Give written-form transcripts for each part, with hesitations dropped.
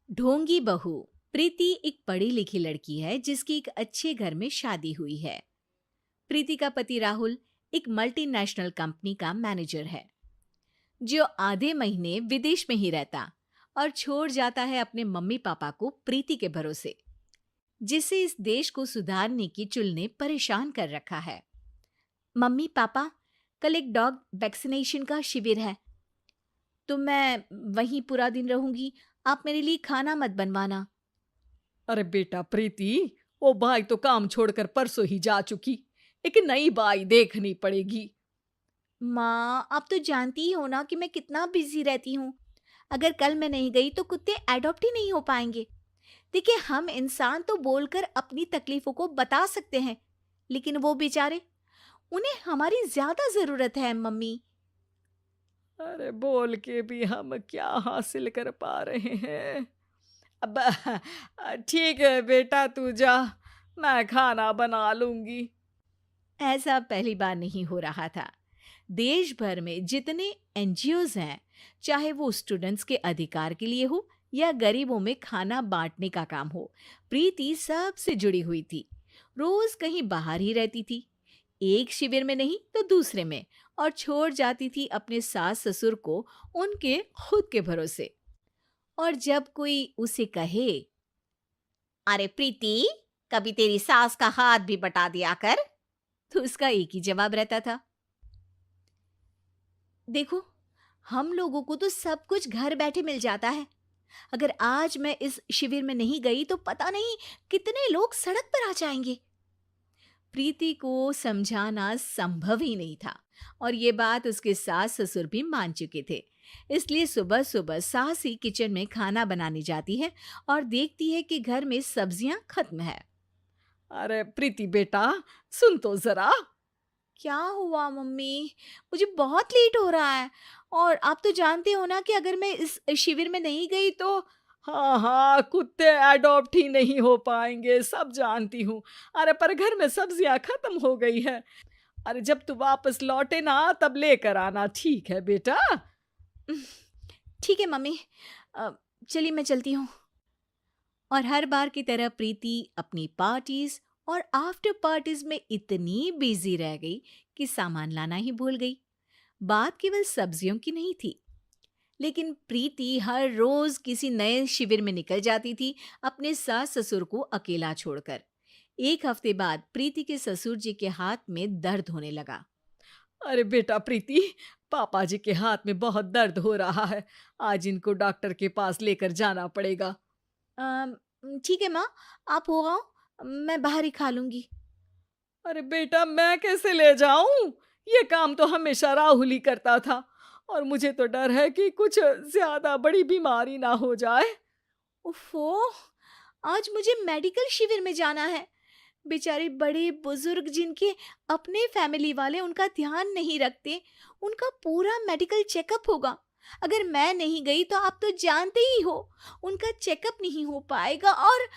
ढोंगी बहू। प्रीति एक पढ़ी लिखी लड़की है जिसकी एक अच्छे घर में शादी हुई है। प्रीति का पति राहुल एक मल्टीनेशनल कंपनी का मैनेजर है जो आधे महीने विदेश में ही रहता और छोड़ जाता है अपने मम्मी पापा को प्रीति के भरोसे, जिसे इस देश को सुधारने की चुल ने परेशान कर रखा है। मम्मी पापा, कल एक डॉग वैक्सीनेशन का शिविर है तो मैं वहीं पूरा दिन रहूंगी। आप मेरे लिए खाना मत बनवाना। अरे बेटा प्रीति, वो बाई तो काम छोड़कर परसों ही जा चुकी। एक नई बाई देखनी पड़ेगी। माँ, आप तो जानती ही हो ना कि मैं कितना बिजी रहती हूँ। अगर कल मैं नहीं गई तो कुत्ते एडॉप्ट ही नहीं हो पाएंगे। देखिए, हम इंसान तो बोलकर अपनी तकलीफों को बता सकते हैं, लेकिन वो बेचारे, उन्हें हमारी ज्यादा जरूरत है मम्मी। अरे बोल के भी हम क्या हासिल कर पा रहे हैं। अब ठीक है बेटा, तू जा, मैं खाना बना लूंगी। ऐसा पहली बार नहीं हो रहा था। देश भर में जितने एनजीओज हैं, चाहे वो स्टूडेंट्स के अधिकार के लिए हो या गरीबों में खाना बांटने का काम हो, प्रीति सबसे जुड़ी हुई थी। रोज कहीं बाहर ही रहती थी, एक शिविर में नहीं तो दूसरे में, और छोड़ जाती थी अपने सास ससुर को उनके खुद के भरोसे। और जब कोई उसे कहे, अरे प्रीति, कभी तेरी सास का हाथ भी बटा दिया कर, तो उसका एक ही जवाब रहता था, देखो, हम लोगों को तो सब कुछ घर बैठे मिल जाता है। अगर आज मैं इस शिविर में नहीं गई तो पता नहीं कितने लोग सड़क पर आ जाएंगे। प्रीति को समझाना संभव ही नहीं था, और ये बात उसके सास ससुर भी मान चुके थे। इसलिए सुबह सुबह सास ही किचन में खाना बनाने जाती है और देखती है कि घर में सब्जियां खत्म है। अरे प्रीति बेटा, सुन तो जरा। क्या हुआ मम्मी? मुझे बहुत लेट हो रहा है, और आप तो जानते हो ना कि अगर मैं इस शिविर में नहीं गई तो। हाँ हाँ, कुत्ते अडॉप्ट ही नहीं हो पाएंगे, सब जानती हूँ। अरे पर घर में सब्जियां खत्म हो गई है। अरे जब तू वापस लौटे ना तब लेकर आना, ठीक है बेटा। ठीक है मम्मी, अ, चलिए मैं चलती हूँ। और हर बार की तरह प्रीति अपनी पार्टीज और आफ्टर पार्टीज में इतनी बिजी रह गई कि सामान लाना ही भूल गई। बात केवल सब्जियों की नहीं थी, लेकिन प्रीति हर रोज किसी नए शिविर में निकल जाती थी, अपने सास ससुर को अकेला छोड़कर। एक हफ्ते बाद प्रीति के ससुर जी के हाथ में दर्द होने लगा। अरे बेटा प्रीति, पापा जी के हाथ में बहुत दर्द हो रहा है। आज इनको डॉक्टर के पास लेकर जाना पड़ेगा। "अम, ठीक है माँ, आप हो आओ, मैं बाहर ही खा लूंगी। अरे बेटा, मैं कैसे ले जाऊं? ये काम तो हमेशा राहुल ही करता था, और मुझे तो डर है कि कुछ ज्यादा बड़ी बीमारी ना हो जाए। उफ़ो! आज मुझे मेडिकल शिविर में जाना है। बेचारे बड़े बुजुर्ग जिनके अपने फैमिली वाले उनका ध्यान नहीं रखते, उनका पूरा मेडिकल चेकअप होगा। अगर मैं नहीं गई तो आप तो जानते ही हो, उनका चेकअप नहीं हो पाएगा। और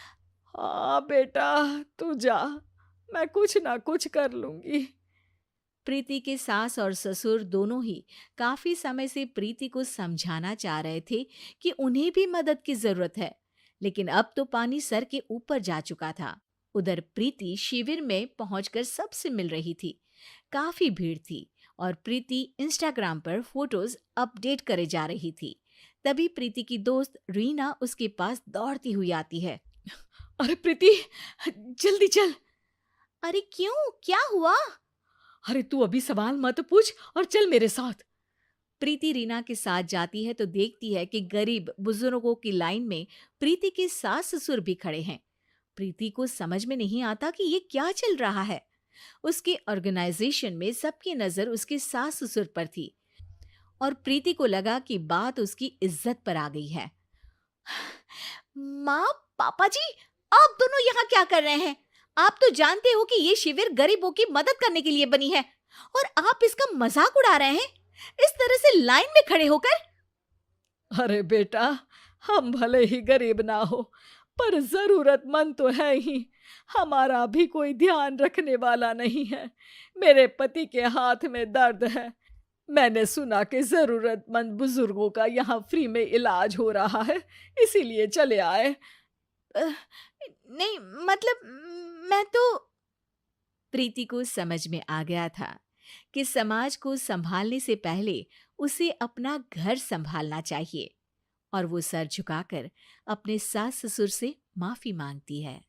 हाँ बेटा, तू जा, मैं कुछ ना कुछ कर लूंगी। प्रीति के सास और ससुर दोनों ही काफी समय से प्रीति को समझाना चाह रहे थे कि उन्हें भी मदद की जरूरत है, लेकिन अब तो पानी सर के ऊपर जा चुका था। उधर प्रीति शिविर में पहुंचकर सबसे मिल रही थी। काफी भीड़ थी और प्रीति इंस्टाग्राम पर फोटोज अपडेट करे जा रही थी। तभी प्रीति की दोस्त रीना उसके पास दौड़ती हुई आती है। अरे प्रीति, जल्दी चल। अरे क्यों, क्या हुआ? अरे तू अभी सवाल मत पूछ और चल मेरे साथ। प्रीति रीना के साथ जाती है तो देखती है कि गरीब बुजुर्गों की लाइन में प्रीति के सास ससुर भी खड़े हैं। प्रीति को समझ में नहीं आता कि ये क्या चल रहा है। उसके ऑर्गेनाइजेशन में सबकी नजर उसके सास ससुर पर थी, और प्रीति को लगा कि बात उसकी इज्जत पर आ गई है। माँ, पापा जी, आप दोनों यहाँ क्या कर रहे हैं? आप तो जानते हो कि ये शिविर गरीबों की मदद करने के लिए बनी है, और आप इसका मजाक उड़ा रहे हैं इस तरह से लाइन में खड़े होकर। अरे बेटा, हम भले ही गरीब ना हो, पर जरूरतमंद तो है ही। हमारा भी कोई ध्यान रखने वाला नहीं है। मेरे पति के हाथ में दर्द है। मैंने सुना कि ज़रूरतमंद बुजुर्गों का यहाँ फ्री में इलाज हो रहा है, इसीलिए चले आए। अ, नहीं, मतलब मैं तो प्रीति को समझ में आ गया था कि समाज को संभालने से पहले उसे अपना घर संभालना चाहिए और वो सर झुकाकर अपने सास ससुर से माफी मांगती है।